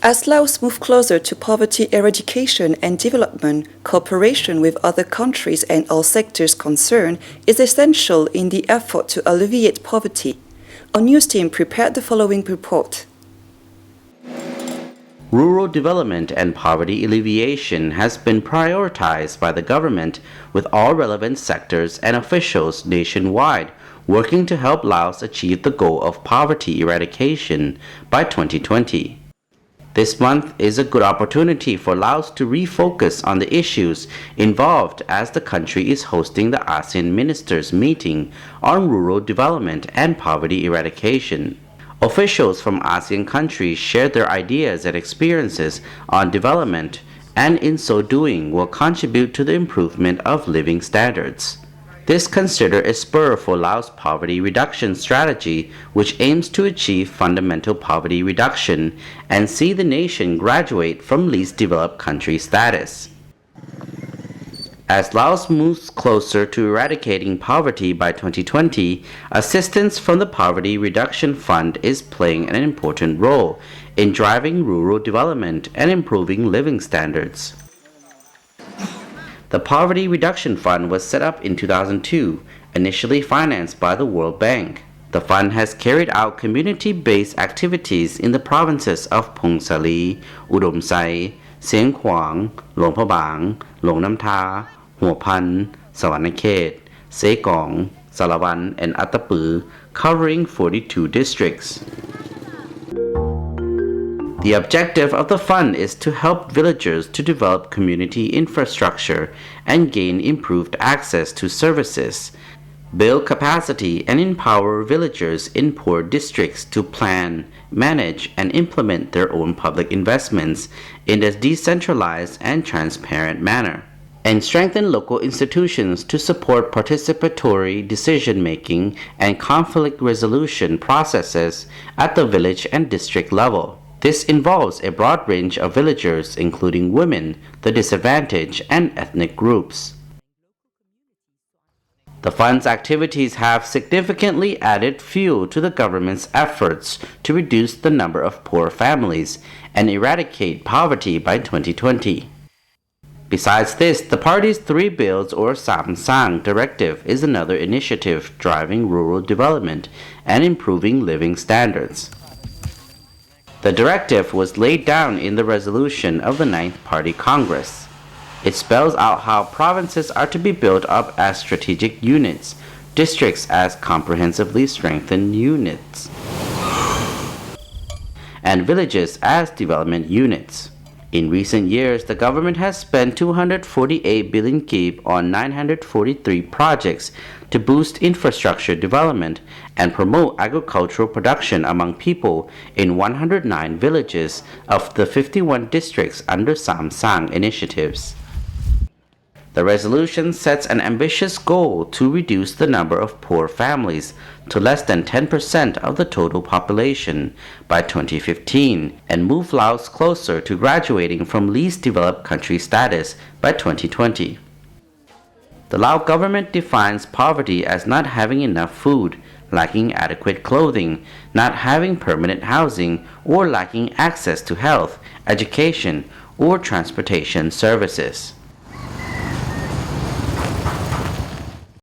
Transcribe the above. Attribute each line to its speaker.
Speaker 1: As Laos moves closer to poverty eradication and development, cooperation with other countries and all sectors concerned is essential in the effort to alleviate poverty. Our news team prepared the following report.
Speaker 2: Rural development and poverty alleviation has been prioritized by the government, with all relevant sectors and officials nationwide working to help Laos achieve the goal of poverty eradication by 2020. This month is a good opportunity for Laos to refocus on the issues involved as the country is hosting the Asean Ministers' meeting on rural development and poverty eradication. Officials from ASEAN countries shared their ideas and experiences on development, and in so doing will contribute to the improvement of living standards. This considered a spur for Laos' poverty reduction strategy, which aims to achieve fundamental poverty reduction and see the nation graduate from least developed country status. As Laos moves closer to eradicating poverty by 2020, assistance from the Poverty Reduction Fund is playing an important role in driving rural development and improving living standards. The Poverty Reduction Fund was set up in 2002, initially financed by the World Bank. The fund has carried out community-based activities in the provinces of Phung Sali, Udom Sai, Sieng Khwang, Luang Prabang, Luang Nam Tha, Hua Pan, Sawanakhet, Sekong, Salawan, and Attapeu, covering 42 districts. The objective of the fund is to help villagers to develop community infrastructure and gain improved access to services, build capacity, and empower villagers in poor districts to plan, manage, and implement their own public investments in a decentralized and transparent manner, and strengthen local institutions to support participatory decision-making and conflict resolution processes at the village and district level. This involves a broad range of villagers, including women, the disadvantaged, and ethnic groups. The fund's activities have significantly added fuel to the government's efforts to reduce the number of poor families and eradicate poverty by 2020. Besides this, the party's 3 bills or Sam Sang directive is another initiative driving rural development and improving living standards. The directive was laid down in the resolution of the 9th Party Congress. It spells out how provinces are to be built up as strategic units, districts as comprehensively strengthened units, and villages as development units. In recent years, the government has spent 248 billion kip on 943 projects to boost infrastructure development and promote agricultural production among people in 109 villages of the 51 districts under Sam Sang initiatives. The resolution sets an ambitious goal to reduce the number of poor families to less than 10% of the total population by 2015 and move Laos closer to graduating from least developed country status by 2020. The Lao government defines poverty as not having enough food, lacking adequate clothing, not having permanent housing, or lacking access to health, education, or transportation services.